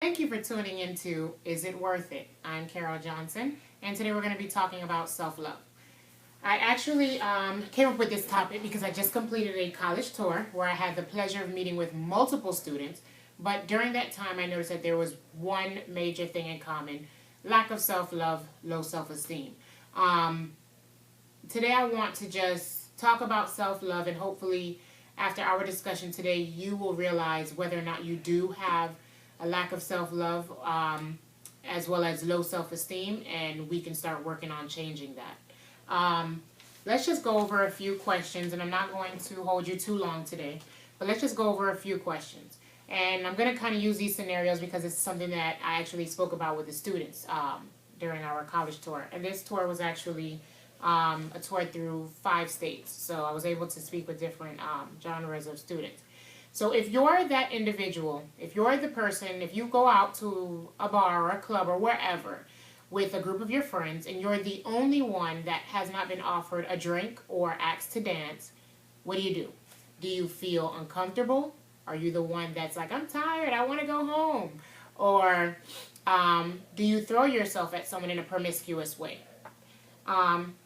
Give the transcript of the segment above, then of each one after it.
Thank you for tuning into Is It Worth It? I'm Carol Johnson, and today we're going to be talking about self-love. I actually came up with this topic because I just completed a college tour where I had the pleasure of meeting with multiple students, but during that time I noticed that there was one major thing in common: lack of self-love, low self-esteem. Um, Today I want to just talk about self-love, and hopefully after our discussion today you will realize whether or not you do have a lack of self-love, as well as low self-esteem, and we can start working on changing that. Let's just go over a few questions, and I'm not going to hold you too long today, but let's just go over a few questions. And I'm going to kind of use these scenarios because it's something that I actually spoke about with the students during our college tour. And this tour was actually a tour through 5 states, so I was able to speak with different genres of students. So if you're that individual, if you're the person, if you go out to a bar or a club or wherever with a group of your friends and you're the only one that has not been offered a drink or asked to dance, what do you do? Do you feel uncomfortable? Are you the one that's like, I'm tired, I want to go home? Or do you throw yourself at someone in a promiscuous way?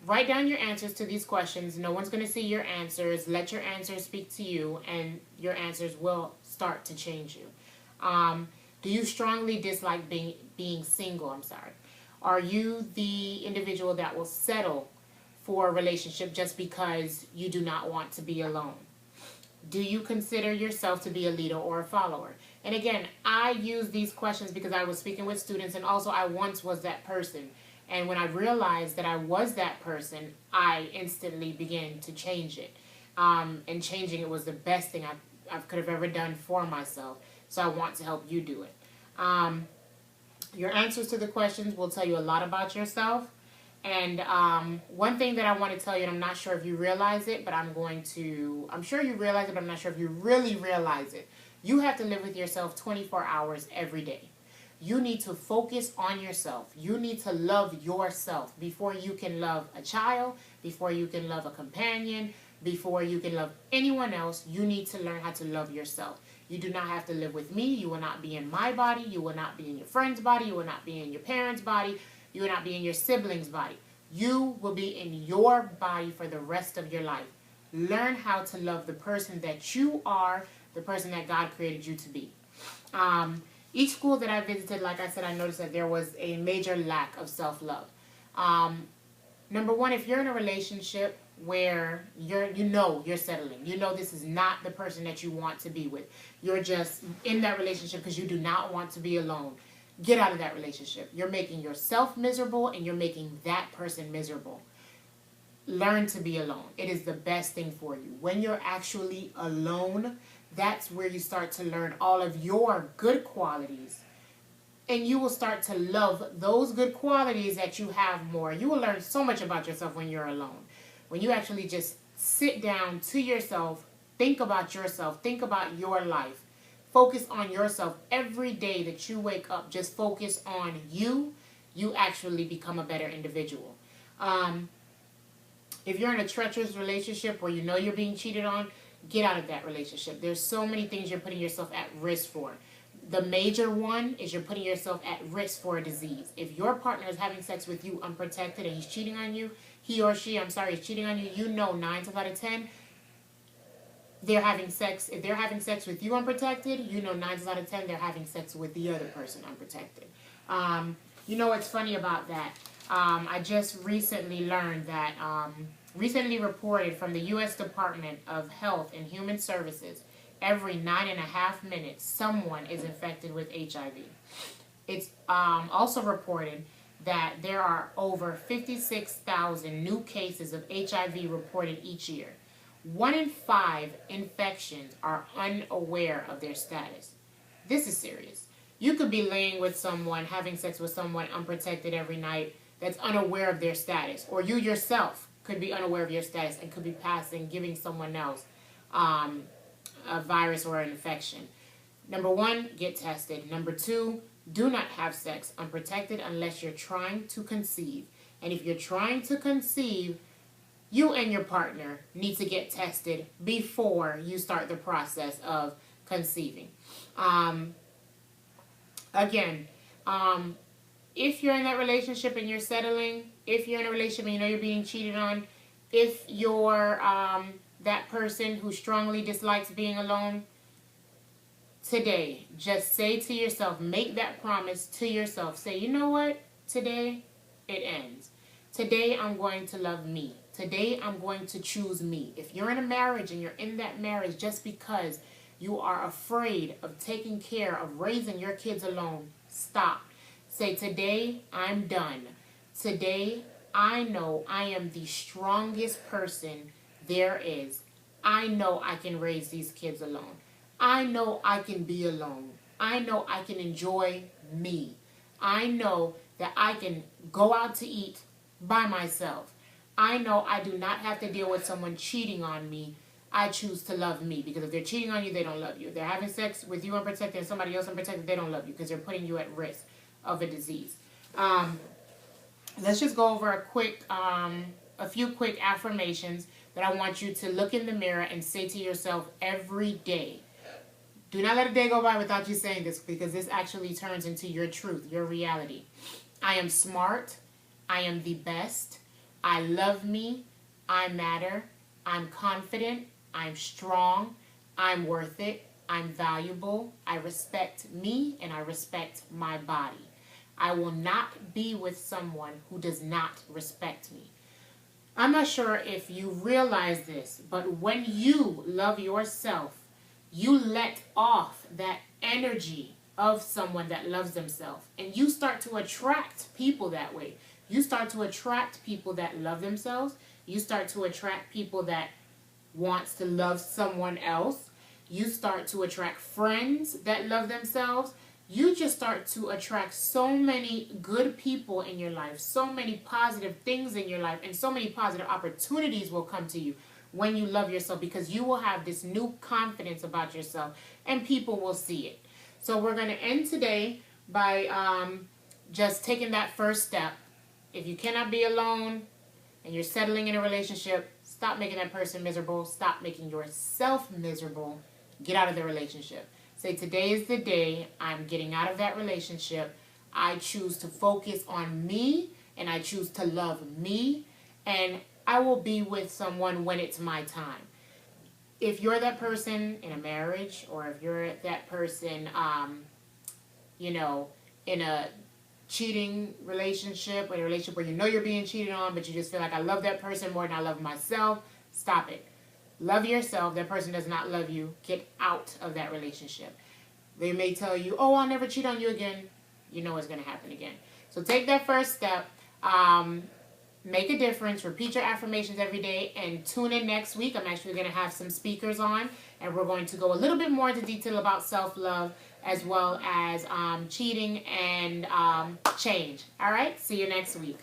Write down your answers to these questions. No one's going to see your answers. Let your answers speak to you, and your answers will start to change you. Do you strongly dislike being single? I'm sorry. Are you the individual that will settle for a relationship just because you do not want to be alone? Do you consider yourself to be a leader or a follower? And again, I use these questions because I was speaking with students, and also I once was that person. And when I realized that I was that person, I instantly began to change it. And changing it was the best thing I could have ever done for myself. So I want to help you do it. Your answers to the questions will tell you a lot about yourself. And one thing that I want to tell you, and I'm not sure if you realize it, but I'm sure you realize it, but I'm not sure if you really realize it. You have to live with yourself 24 hours every day. You need to focus on yourself. You need to love yourself before you can love a child, before you can love a companion, before you can love anyone else. You need to learn how to love yourself. You do not have to live with me. You will not be in my body. You will not be in your friend's body. You will not be in your parents' body. You will not be in your siblings' body. You will be in your body for the rest of your life. Learn how to love the person that you are, the person that God created you to be. Each school that I visited, like I said, I noticed that there was a major lack of self-love. Number one, if you're in a relationship where you're settling, this is not the person that you want to be with. You're just in that relationship because you do not want to be alone. Get out of that relationship. You're making yourself miserable and you're making that person miserable. Learn to be alone. It is the best thing for you. When you're actually alone, that's where you start to learn all of your good qualities. And you will start to love those good qualities that you have more. You will learn so much about yourself when you're alone. When you actually just sit down to yourself, think about your life. Focus on yourself every day that you wake up. Just focus on you. You actually become a better individual. If you're in a treacherous relationship where you know you're being cheated on, get out of that relationship. There's so many things you're putting yourself at risk for. The major one is you're putting yourself at risk for a disease. If your partner is having sex with you unprotected and he's cheating on you, he or she, is cheating on you, 9 times out of 10, they're having sex. If they're having sex with you unprotected, 9 times out of 10, they're having sex with the other person unprotected. What's funny about that? I just recently learned that, recently reported from the U.S. Department of Health and Human Services, every 9.5 minutes, someone is infected with HIV. It's also reported that there are over 56,000 new cases of HIV reported each year. 1 in 5 infections are unaware of their status. This is serious. You could be laying with someone, having sex with someone unprotected every night that's unaware of their status. Or you yourself could be unaware of your status and could be giving someone else a virus or an infection. Number 1, get tested. Number 2, do not have sex unprotected unless you're trying to conceive. And if you're trying to conceive, you and your partner need to get tested before you start the process of conceiving. Again, if you're in that relationship and you're settling, if you're in a relationship and you know you're being cheated on, if you're that person who strongly dislikes being alone, today, just say to yourself, make that promise to yourself. Say, you know what? Today, it ends. Today, I'm going to love me. Today, I'm going to choose me. If you're in a marriage and you're in that marriage just because you are afraid of taking care of raising your kids alone, stop. Say, today, I'm done. Today, I know I am the strongest person there is. I know I can raise these kids alone. I know I can be alone. I know I can enjoy me. I know that I can go out to eat by myself. I know I do not have to deal with someone cheating on me. I choose to love me, because if they're cheating on you, they don't love you. If they're having sex with you unprotected and somebody else unprotected, they don't love you because they're putting you at risk of a disease. Let's just go over a few quick affirmations that I want you to look in the mirror and say to yourself every day. Do not let a day go by without you saying this, because this actually turns into your truth, your reality. I am smart. I am the best. I love me. I matter. I'm confident. I'm strong. I'm worth it. I'm valuable. I respect me and I respect my body. I will not be with someone who does not respect me. I'm not sure if you realize this, but when you love yourself, you let off that energy of someone that loves themselves. And you start to attract people that way. You start to attract people that love themselves. You start to attract people that wants to love someone else. You start to attract friends that love themselves. You just start to attract so many good people in your life, so many positive things in your life, and so many positive opportunities will come to you when you love yourself, because you will have this new confidence about yourself and people will see it. So we're going to end today by just taking that first step. If you cannot be alone and you're settling in a relationship, stop making that person miserable. Stop making yourself miserable. Get out of the relationship. Say, today is the day I'm getting out of that relationship. I choose to focus on me and I choose to love me, and I will be with someone when it's my time. If you're that person in a marriage, or if you're that person, in a cheating relationship, or in a relationship where you know you're being cheated on, but you just feel like, I love that person more than I love myself, stop it. Love yourself. That person does not love you. Get out of that relationship. They may tell you, oh, I'll never cheat on you again. You know it's going to happen again. So take that first step. Make a difference. Repeat your affirmations every day, and tune in next week. I'm actually going to have some speakers on, and we're going to go a little bit more into detail about self-love, as well as cheating and change. All right? See you next week.